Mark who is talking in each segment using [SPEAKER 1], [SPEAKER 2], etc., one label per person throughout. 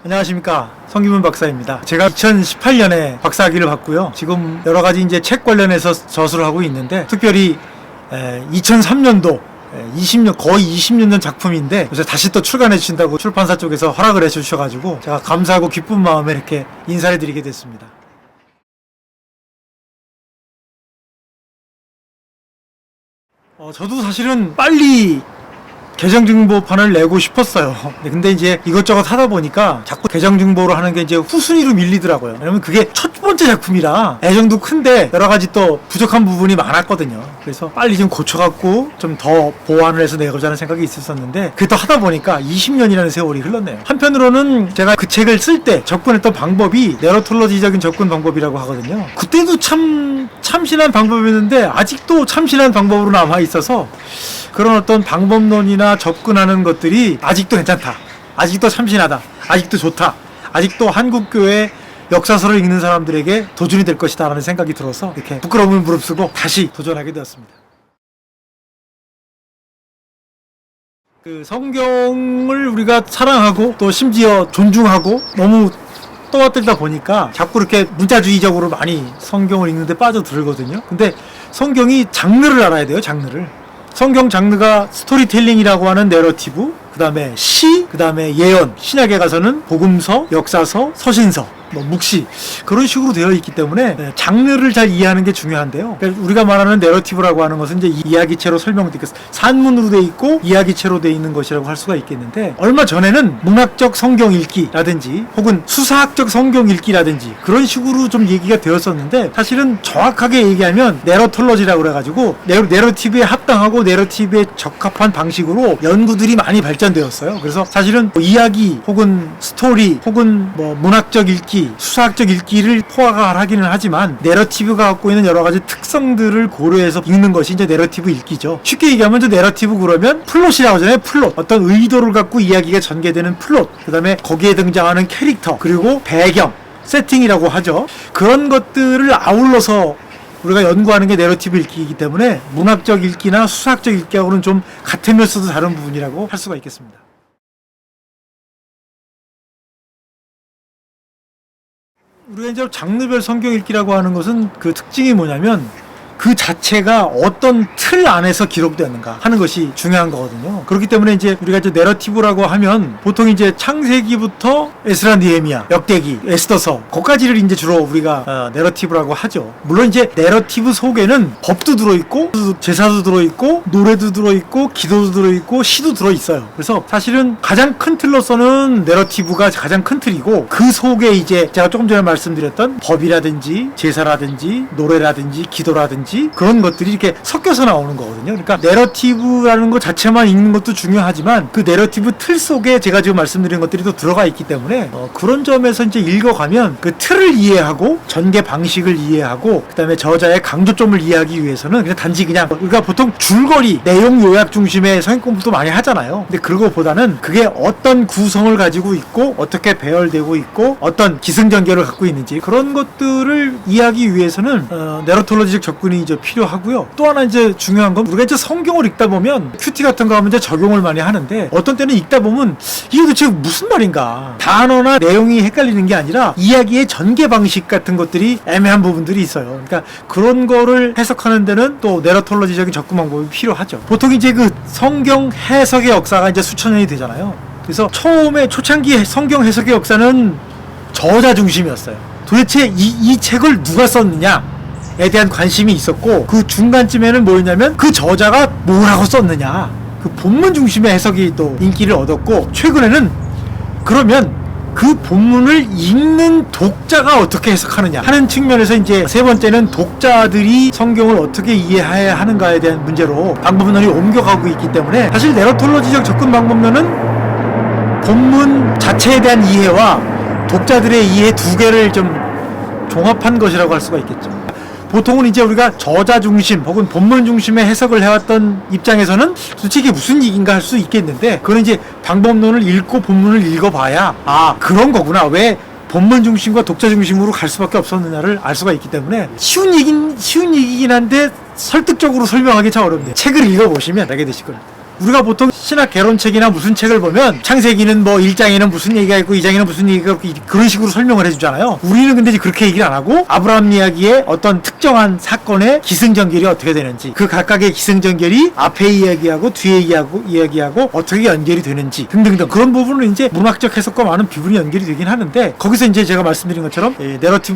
[SPEAKER 1] 안녕하십니까, 성기문 박사입니다. 제가 2018년에 박사학위를 받고요. 지금 여러 가지 이제 책 관련해서 저술을 하고 있는데, 특별히 2003년도 20년, 거의 20년 전 작품인데, 요새 다시 또 출간해 주신다고 출판사 쪽에서 허락을 해 주셔가지고 제가 감사하고 기쁜 마음에 이렇게 인사를 드리게 됐습니다. 저도 사실은 빨리 계정증보판을 내고 싶었어요. 근데 이제 이것저것 하다 보니까 자꾸 계정증보로 하는 게 이제 후순위로 밀리더라고요. 왜냐면 그게 첫 번째 작품이라 애정도 큰데 여러 가지 또 부족한 부분이 많았거든요. 그래서 빨리 좀 고쳐갖고 좀 더 보완을 해서 내고자 하는 생각이 있었었는데, 그게 또 하다 보니까 20년이라는 세월이 흘렀네요. 한편으로는 제가 그 책을 쓸 때 접근했던 방법이 네러톨로지적인 접근 방법이라고 하거든요. 그때도 참 참신한 방법이었는데 아직도 참신한 방법으로 남아있어서 그런 어떤 방법론이나 접근하는 것들이 아직도 괜찮다, 아직도 참신하다, 아직도 좋다, 아직도 한국교회 역사서를 읽는 사람들에게 도전이 될 것이다 라는 생각이 들어서 이렇게 부끄러움을 무릅쓰고 다시 도전하게 되었습니다. 그 성경을 우리가 사랑하고 또 심지어 존중하고 너무 떠받들다 보니까 자꾸 이렇게 문자주의적으로 많이 성경을 읽는데 빠져들거든요. 근데 성경이 장르를 알아야 돼요. 장르를. 성경 장르가 스토리텔링이라고 하는 내러티브, 그 다음에 시, 그 다음에 예언, 신약에 가서는 복음서, 역사서, 서신서, 묵시, 그런 식으로 되어 있기 때문에 장르를 잘 이해하는 게 중요한데요. 그러니까 우리가 말하는 내러티브라고 하는 것은 이제 이야기체로 설명되어 산문으로 되어 있고 이야기체로 되어 있는 것이라고 할 수가 있겠는데, 얼마 전에는 문학적 성경 읽기라든지 혹은 수사학적 성경 읽기라든지 그런 식으로 좀 얘기가 되었었는데, 사실은 정확하게 얘기하면 내러톨로지라고 그래가지고 내러티브에 합당하고 내러티브에 적합한 방식으로 연구들이 많이 발전되었어요. 그래서 사실은 뭐 이야기 혹은 스토리 혹은 뭐 문학적 읽기, 수사학적 읽기를 포괄하기는 하지만 내러티브가 갖고 있는 여러 가지 특성들을 고려해서 읽는 것이 이제 내러티브 읽기죠. 쉽게 얘기하면 이제 내러티브 그러면 플롯이라고 하잖아요. 플롯. 어떤 의도를 갖고 이야기가 전개되는 플롯, 그 다음에 거기에 등장하는 캐릭터, 그리고 배경, 세팅이라고 하죠. 그런 것들을 아울러서 우리가 연구하는 게 내러티브 읽기이기 때문에 문학적 읽기나 수사학적 읽기하고는 좀 같으면서도 다른 부분이라고 할 수가 있겠습니다. 우리가 이제 장르별 성경 읽기라고 하는 것은 그 특징이 뭐냐면 그 자체가 어떤 틀 안에서 기록되는가 하는 것이 중요한 거거든요. 그렇기 때문에 이제 우리가 이제 내러티브라고 하면 보통 이제 창세기부터 에스라, 느헤미야, 역대기, 에스더서, 거기까지를 이제 주로 우리가 내러티브라고 하죠. 물론 이제 내러티브 속에는 법도 들어있고 제사도 들어있고 노래도 들어있고 기도도 들어있고 시도 들어있어요. 그래서 사실은 가장 큰 틀로서는 내러티브가 가장 큰 틀이고, 그 속에 이제 제가 조금 전에 말씀드렸던 법이라든지 제사라든지 노래라든지 기도라든지 그런 것들이 이렇게 섞여서 나오는 거거든요. 그러니까 내러티브라는 것 자체만 읽는 것도 중요하지만 그 내러티브 틀 속에 제가 지금 말씀드린 것들이 또 들어가 있기 때문에 그런 점에서 이제 읽어가면 그 틀을 이해하고 전개 방식을 이해하고 그 다음에 저자의 강조점을 이해하기 위해서는 그냥 단지 그냥 우리가 보통 줄거리 내용 요약 중심의 성경 공부도 많이 하잖아요. 근데 그거보다는 그게 어떤 구성을 가지고 있고 어떻게 배열되고 있고 어떤 기승전결을 갖고 있는지 그런 것들을 이해하기 위해서는 내러톨로지적 접근이 이제 필요하고요. 또 하나 이제 중요한 건 우리가 이제 성경을 읽다 보면 큐티 같은 거 하면 이제 적용을 많이 하는데, 어떤 때는 읽다 보면 이게 도대체 무슨 말인가, 단어나 내용이 헷갈리는 게 아니라 이야기의 전개 방식 같은 것들이 애매한 부분들이 있어요. 그러니까 그런 거를 해석하는 데는 또 내러톨로지적인 접근 방법이 필요하죠. 보통 이제 그 성경 해석의 역사가 이제 수천 년이 되잖아요. 그래서 처음에 초창기 성경 해석의 역사는 저자 중심이었어요. 도대체 이 책을 누가 썼느냐 에 대한 관심이 있었고, 그 중간쯤에는 뭐였냐면 그 저자가 뭐라고 썼느냐, 그 본문 중심의 해석이 또 인기를 얻었고, 최근에는 그러면 그 본문을 읽는 독자가 어떻게 해석하느냐 하는 측면에서 이제 세 번째는 독자들이 성경을 어떻게 이해해야 하는가에 대한 문제로 방법론이 옮겨가고 있기 때문에, 사실 내러톨로지적 접근 방법론은 본문 자체에 대한 이해와 독자들의 이해 두 개를 좀 종합한 것이라고 할 수가 있겠죠. 보통은 이제 우리가 저자 중심 혹은 본문 중심의 해석을 해왔던 입장에서는 도대체 이게 무슨 얘기인가 할 수 있겠는데, 그건 이제 방법론을 읽고 본문을 읽어봐야 그런 거구나, 왜 본문 중심과 독자 중심으로 갈 수밖에 없었느냐를 알 수가 있기 때문에 쉬운 얘기긴 한데 설득적으로 설명하기 참 어렵네요. 책을 읽어보시면 알게 되실 거예요. 우리가 보통 신학 개론책이나 무슨 책을 보면 창세기는 뭐 1장에는 무슨 얘기가 있고 2장에는 무슨 얘기가 있고 그런 식으로 설명을 해주잖아요. 우리는 근데 그렇게 얘기를 안 하고 아브라함 이야기의 어떤 특정한 사건의 기승전결이 어떻게 되는지, 그 각각의 기승전결이 앞에 이야기하고 뒤에 이야기하고 어떻게 연결이 되는지 등등등, 그런 부분은 이제 문학적 해석과 많은 비분이 연결이 되긴 하는데, 거기서 이제 제가 말씀드린 것처럼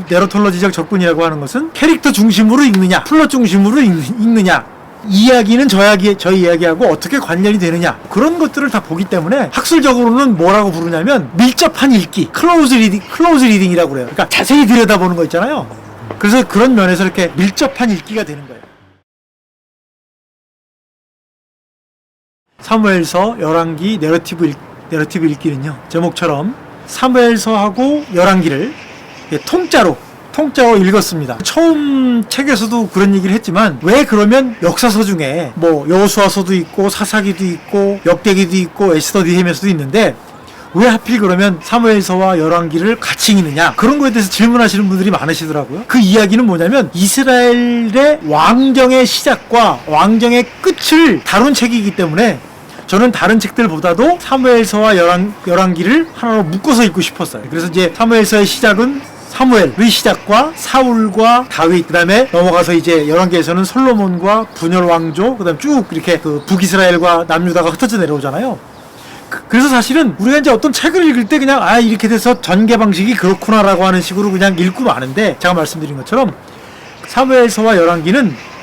[SPEAKER 1] 내러톨로지적 접근이라고 하는 것은 캐릭터 중심으로 읽느냐 플롯 중심으로 읽느냐, 이야기는 저 이야기하고 어떻게 관련이 되느냐, 그런 것들을 다 보기 때문에 학술적으로는 뭐라고 부르냐면 밀접한 읽기, 클로즈 리딩이라고 그래요. 그러니까 자세히 들여다보는 거 있잖아요. 그래서 그런 면에서 이렇게 밀접한 읽기가 되는 거예요. 사무엘서, 열왕기, 내러티브 읽기는요, 제목처럼 사무엘서하고 열왕기를 통짜로 읽었습니다. 처음 책에서도 그런 얘기를 했지만, 왜 그러면 역사서 중에 뭐 여호수아서도 있고 사사기도 있고 역대기도 있고 에스더 느헤미야서도 있는데 왜 하필 그러면 사무엘서와 열왕기를 같이 읽느냐, 그런 거에 대해서 질문하시는 분들이 많으시더라고요. 그 이야기는 뭐냐면 이스라엘의 왕정의 시작과 왕정의 끝을 다룬 책이기 때문에 저는 다른 책들보다도 사무엘서와 열왕기를 하나로 묶어서 읽고 싶었어요. 그래서 이제 사무엘서의 시작은 사무엘의 시작과 사울과 다윗, 그 다음에 넘어가서 이제 열왕기에서는 솔로몬과 분열 왕조, 그 다음 쭉 이렇게 그 북이스라엘과 남유다가 흩어져 내려오잖아요. 그래서 사실은 우리가 이제 어떤 책을 읽을 때 그냥 이렇게 돼서 전개 방식이 그렇구나라고 하는 식으로 그냥 읽고 마는데, 제가 말씀드린 것처럼 사무엘서와 열왕기는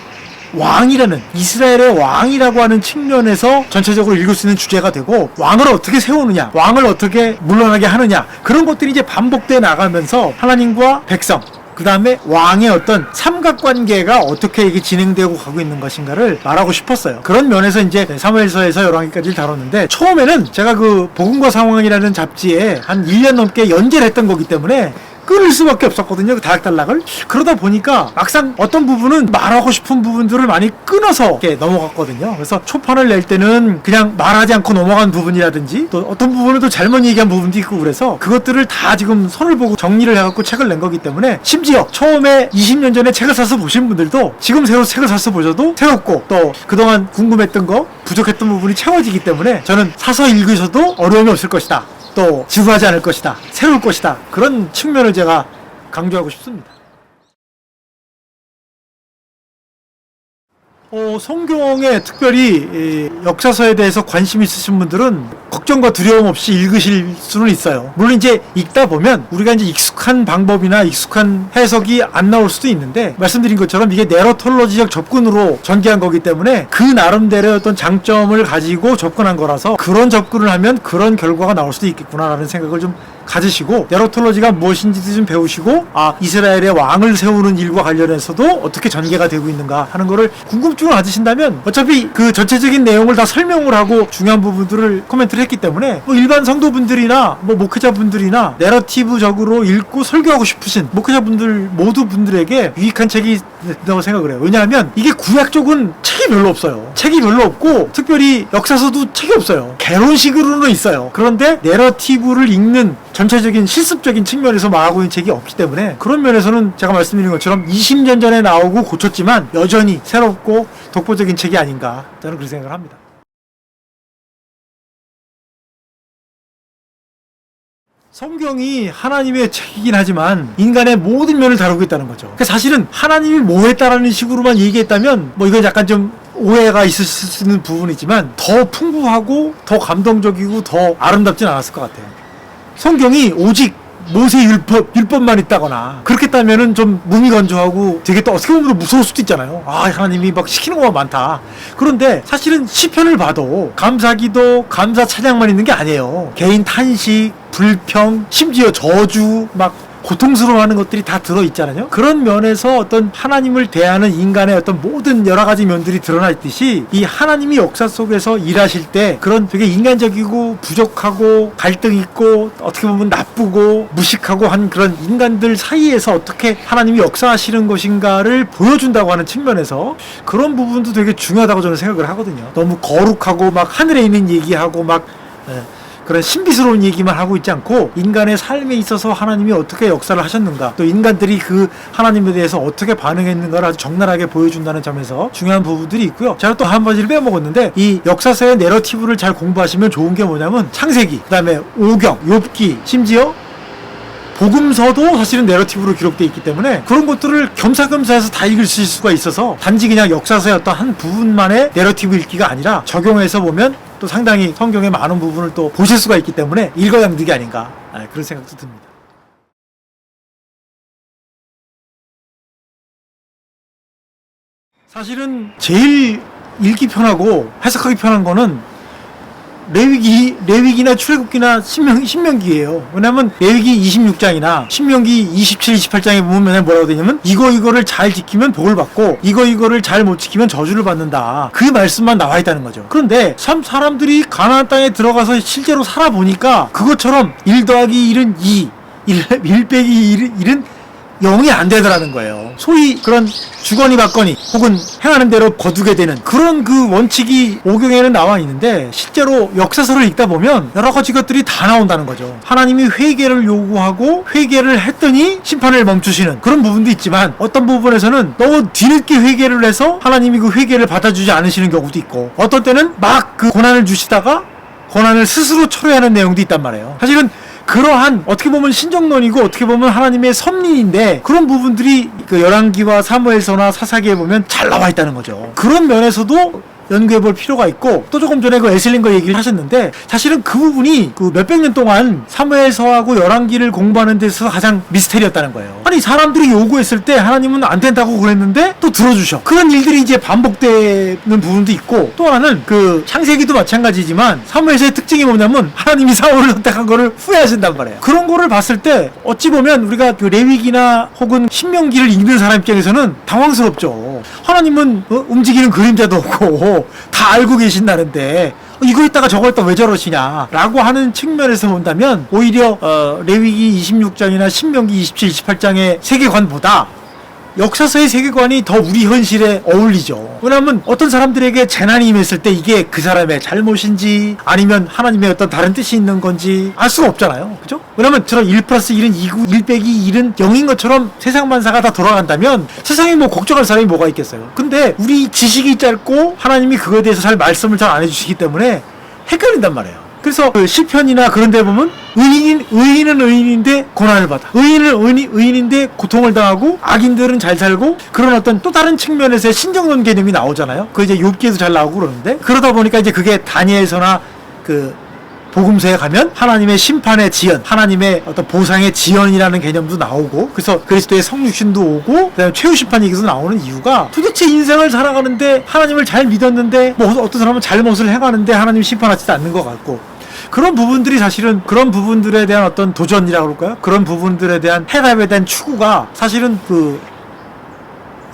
[SPEAKER 1] 왕이라는, 이스라엘의 왕이라고 하는 측면에서 전체적으로 읽을 수 있는 주제가 되고, 왕을 어떻게 세우느냐, 왕을 어떻게 물러나게 하느냐, 그런 것들이 이제 반복돼 나가면서 하나님과 백성, 그 다음에 왕의 어떤 삼각관계가 어떻게 이게 진행되고 가고 있는 것인가를 말하고 싶었어요. 그런 면에서 이제 사무엘서에서 열왕기까지를 다뤘는데, 처음에는 제가 그 복음과 상황이라는 잡지에 한 1년 넘게 연재를 했던 거기 때문에 끊을 수밖에 없었거든요, 그 다락달락을. 그러다 보니까 막상 어떤 부분은 말하고 싶은 부분들을 많이 끊어서 이렇게 넘어갔거든요. 그래서 초판을 낼 때는 그냥 말하지 않고 넘어간 부분이라든지, 또 어떤 부분을 또 잘못 얘기한 부분도 있고, 그래서 그것들을 다 지금 손을 보고 정리를 해갖고 책을 낸 거기 때문에, 심지어 처음에 20년 전에 책을 사서 보신 분들도 지금 새로 책을 사서 보셔도 새롭고, 또 그동안 궁금했던 거, 부족했던 부분이 채워지기 때문에 저는 사서 읽으셔도 어려움이 없을 것이다, 또 지루하지 않을 것이다, 새로울 것이다, 그런 측면을 제가 강조하고 싶습니다. 성경에 특별히 역사서에 대해서 관심 있으신 분들은 걱정과 두려움 없이 읽으실 수는 있어요. 물론 이제 읽다 보면 우리가 이제 익숙한 방법이나 익숙한 해석이 안 나올 수도 있는데, 말씀드린 것처럼 이게 내러톨로지적 접근으로 전개한 거기 때문에 그 나름대로의 어떤 장점을 가지고 접근한 거라서, 그런 접근을 하면 그런 결과가 나올 수도 있겠구나라는 생각을 좀 가지시고, 내러톨로지가 무엇인지도 좀 배우시고, 이스라엘의 왕을 세우는 일과 관련해서도 어떻게 전개가 되고 있는가 하는 거를 궁금증을 가지신다면, 어차피 그 전체적인 내용을 다 설명을 하고 중요한 부분들을 코멘트를 했기 때문에, 뭐 일반 성도분들이나 뭐 목회자분들이나 내러티브적으로 읽고 설교하고 싶으신 목회자분들 모두 분들에게 유익한 책이 된다고 생각을 해요. 왜냐하면 이게 구약 쪽은 책이 별로 없어요. 책이 별로 없고, 특별히 역사서도 책이 없어요. 개론식으로는 있어요. 그런데 내러티브를 읽는 전체적인 실습적인 측면에서 말하고 있는 책이 없기 때문에, 그런 면에서는 제가 말씀드린 것처럼 20년 전에 나오고 고쳤지만 여전히 새롭고 독보적인 책이 아닌가, 저는 그렇게 생각을 합니다. 성경이 하나님의 책이긴 하지만 인간의 모든 면을 다루고 있다는 거죠. 그러니까 사실은 하나님이 뭐 했다라는 식으로만 얘기했다면 뭐 이건 약간 좀 오해가 있을 수 있는 부분이지만, 더 풍부하고 더 감동적이고 더 아름답진 않았을 것 같아요. 성경이 오직 모세 율법만 있다거나 그렇게 따면은 좀 무미건조하고 되게 또 어떻게 보면 무서울 수도 있잖아요. 하나님이 막 시키는 것만 많다. 그런데 사실은 시편을 봐도 감사기도, 감사 찬양만 있는 게 아니에요. 개인 탄식, 불평, 심지어 저주, 막 고통스러워하는 것들이 다 들어있잖아요. 그런 면에서 어떤 하나님을 대하는 인간의 어떤 모든 여러 가지 면들이 드러나 있듯이, 이 하나님이 역사 속에서 일하실 때 그런 되게 인간적이고 부족하고 갈등 있고 어떻게 보면 나쁘고 무식하고 한 그런 인간들 사이에서 어떻게 하나님이 역사하시는 것인가를 보여준다고 하는 측면에서 그런 부분도 되게 중요하다고 저는 생각을 하거든요. 너무 거룩하고 막 하늘에 있는 얘기하고 막 그런 신비스러운 얘기만 하고 있지 않고 인간의 삶에 있어서 하나님이 어떻게 역사를 하셨는가, 또 인간들이 그 하나님에 대해서 어떻게 반응했는가를 아주 적나라하게 보여준다는 점에서 중요한 부분들이 있고요. 제가 또 한 가지를 빼먹었는데, 이 역사서의 내러티브를 잘 공부하시면 좋은 게 뭐냐면 창세기, 그 다음에 오경, 욥기, 심지어 복음서도 사실은 내러티브로 기록되어 있기 때문에 그런 것들을 겸사겸사 해서 다 읽을 수가 있어서 단지 그냥 역사서의 어떤 한 부분만의 내러티브 읽기가 아니라 적용해서 보면 또 상당히 성경의 많은 부분을 또 보실 수가 있기 때문에 일거양득이 아닌가, 그런 생각도 듭니다. 사실은 제일 읽기 편하고 해석하기 편한 거는 레위기나 출애굽기나 신명기예요. 왜냐면 레위기 26장이나 신명기 27, 28장에 보면 뭐라고 되냐면 이거를 잘 지키면 복을 받고 이거를 잘 못 지키면 저주를 받는다, 그 말씀만 나와 있다는 거죠. 그런데 사람들이 가나안 땅에 들어가서 실제로 살아보니까 그것처럼 1 더하기 1은 2, 1 빼기 1은 0이 안 되더라는 거예요. 소위 그런 주거니 받거니 혹은 행하는 대로 거두게 되는 그런 그 원칙이 오경에는 나와 있는데, 실제로 역사서를 읽다 보면 여러 가지 것들이 다 나온다는 거죠. 하나님이 회개를 요구하고 회개를 했더니 심판을 멈추시는 그런 부분도 있지만, 어떤 부분에서는 너무 뒤늦게 회개를 해서 하나님이 그 회개를 받아주지 않으시는 경우도 있고, 어떤 때는 막 그 고난을 주시다가 고난을 스스로 처리하는 내용도 있단 말이에요. 사실은 그러한 어떻게 보면 신정론이고 어떻게 보면 하나님의 섭리인데, 그런 부분들이 그 열왕기와 사무엘서나 사사기에 보면 잘 나와 있다는 거죠. 그런 면에서도 연구해 볼 필요가 있고, 또 조금 전에 그 에슬린거 얘기를 하셨는데, 사실은 그 부분이 그 몇백 년 동안 사무엘서하고 열왕기를 공부하는 데서 가장 미스테리였다는 거예요. 아니, 사람들이 요구했을 때 하나님은 안 된다고 그랬는데 또 들어주셔. 그런 일들이 이제 반복되는 부분도 있고, 또 하나는 그 창세기도 마찬가지지만 사무엘서의 특징이 뭐냐면 하나님이 사울을 선택한 거를 후회하신단 말이에요. 그런 거를 봤을 때 어찌 보면 우리가 그 레위기나 혹은 신명기를 읽는 사람 입장에서는 당황스럽죠. 하나님은 움직이는 그림자도 없고 다 알고 계신다는데 이거 했다가 저거 했다가 왜 저러시냐 라고 하는 측면에서 본다면, 오히려 레위기 26장이나 신명기 27, 28장의 세계관보다 역사서의 세계관이 더 우리 현실에 어울리죠. 왜냐하면 어떤 사람들에게 재난이 임했을 때 이게 그 사람의 잘못인지 아니면 하나님의 어떤 다른 뜻이 있는 건지 알 수가 없잖아요. 그죠? 왜냐하면 저런 1 플러스 1은 2고 1 빼기 1은 0인 것처럼 세상 만사가 다 돌아간다면 세상에 뭐 걱정할 사람이 뭐가 있겠어요. 근데 우리 지식이 짧고 하나님이 그거에 대해서 잘 말씀을 잘 안 해주시기 때문에 헷갈린단 말이에요. 그래서 그 시편이나 그런 데 보면 의인은 의인인데 고난을 받아, 의인인데 고통을 당하고, 악인들은 잘 살고, 그런 어떤 또 다른 측면에서의 신정론 개념이 나오잖아요. 그 이제 욥기에도 잘 나오고 그러는데, 그러다 보니까 이제 그게 다니엘서나 그 복음서에 가면 하나님의 심판의 지연, 하나님의 어떤 보상의 지연이라는 개념도 나오고, 그래서 그리스도의 성육신도 오고, 그다음에 최후 심판 얘기도 나오는 이유가, 도대체 인생을 살아가는데 하나님을 잘 믿었는데 뭐 어떤 사람은 잘못을 행하는데 하나님 심판하지도 않는 것 같고, 그런 부분들이 사실은 그런 부분들에 대한 어떤 도전이라고 그럴까요? 그런 부분들에 대한 해답에 대한 추구가 사실은 그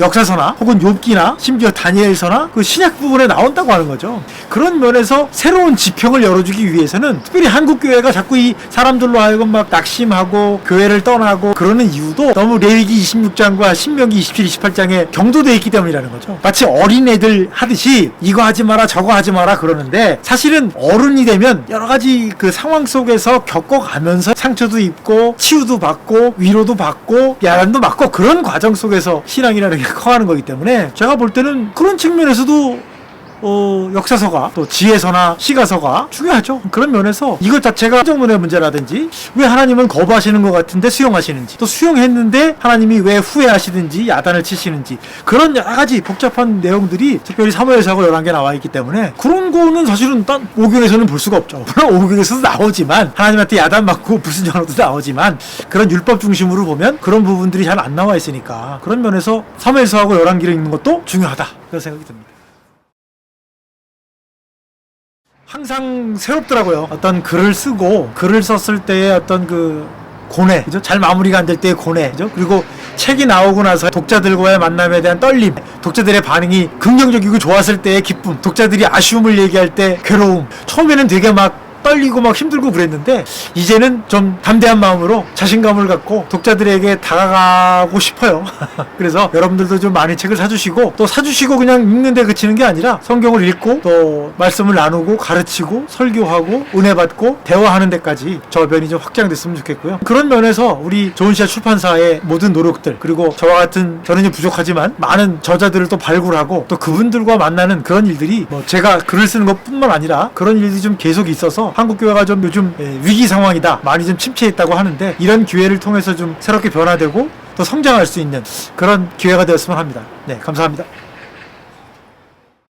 [SPEAKER 1] 역사서나 혹은 욥기나 심지어 다니엘서나 그 신약 부분에 나온다고 하는 거죠. 그런 면에서 새로운 지평을 열어주기 위해서는 특별히 한국교회가 자꾸 이 사람들로 하여금 막 낙심하고 교회를 떠나고 그러는 이유도 너무 레위기 26장과 신명기 27, 28장에 경도되어 있기 때문이라는 거죠. 마치 어린애들 하듯이 이거 하지 마라 저거 하지 마라 그러는데, 사실은 어른이 되면 여러 가지 그 상황 속에서 겪어가면서 상처도 입고 치유도 받고 위로도 받고 야단도 맞고, 그런 과정 속에서 신앙이라는 게 커가는 거기 때문에, 제가 볼 때는 그런 측면에서도 역사서가 또 지혜서나 시가서가 중요하죠. 그런 면에서 이것 자체가 신정론의 문제라든지, 왜 하나님은 거부하시는 것 같은데 수용하시는지, 또 수용했는데 하나님이 왜 후회하시든지 야단을 치시는지, 그런 여러 가지 복잡한 내용들이 특별히 사무엘서하고 열왕기에 나와 있기 때문에, 그런 거는 사실은 딴 오경에서는 볼 수가 없죠. 물론 오경에서도 나오지만, 하나님한테 야단 맞고 불순종으로도 나오지만, 그런 율법 중심으로 보면 그런 부분들이 잘 안 나와 있으니까, 그런 면에서 사무엘서하고 열왕기를 읽는 것도 중요하다, 그런 생각이 듭니다. 항상 새롭더라고요. 어떤 글을 쓰고, 글을 썼을 때의 어떤 그 고뇌, 그죠? 잘 마무리가 안 될 때의 고뇌, 그죠? 그리고 책이 나오고 나서 독자들과의 만남에 대한 떨림, 독자들의 반응이 긍정적이고 좋았을 때의 기쁨, 독자들이 아쉬움을 얘기할 때 괴로움, 처음에는 되게 막 떨리고 막 힘들고 그랬는데 이제는 좀 담대한 마음으로 자신감을 갖고 독자들에게 다가가고 싶어요. 그래서 여러분들도 좀 많이 책을 사주시고, 또 사주시고 그냥 읽는데 그치는 게 아니라 성경을 읽고 또 말씀을 나누고 가르치고 설교하고 은혜 받고 대화하는 데까지 저변이 좀 확장됐으면 좋겠고요. 그런 면에서 우리 좋은시야 출판사의 모든 노력들, 그리고 저와 같은, 저는 이제 부족하지만 많은 저자들을 또 발굴하고 또 그분들과 만나는 그런 일들이, 뭐 제가 글을 쓰는 것뿐만 아니라 그런 일들이 좀 계속 있어서 한국교회가 좀 요즘 위기 상황이다, 많이 좀 침체했다고 하는데, 이런 기회를 통해서 좀 새롭게 변화되고 또 성장할 수 있는 그런 기회가 되었으면 합니다. 네, 감사합니다.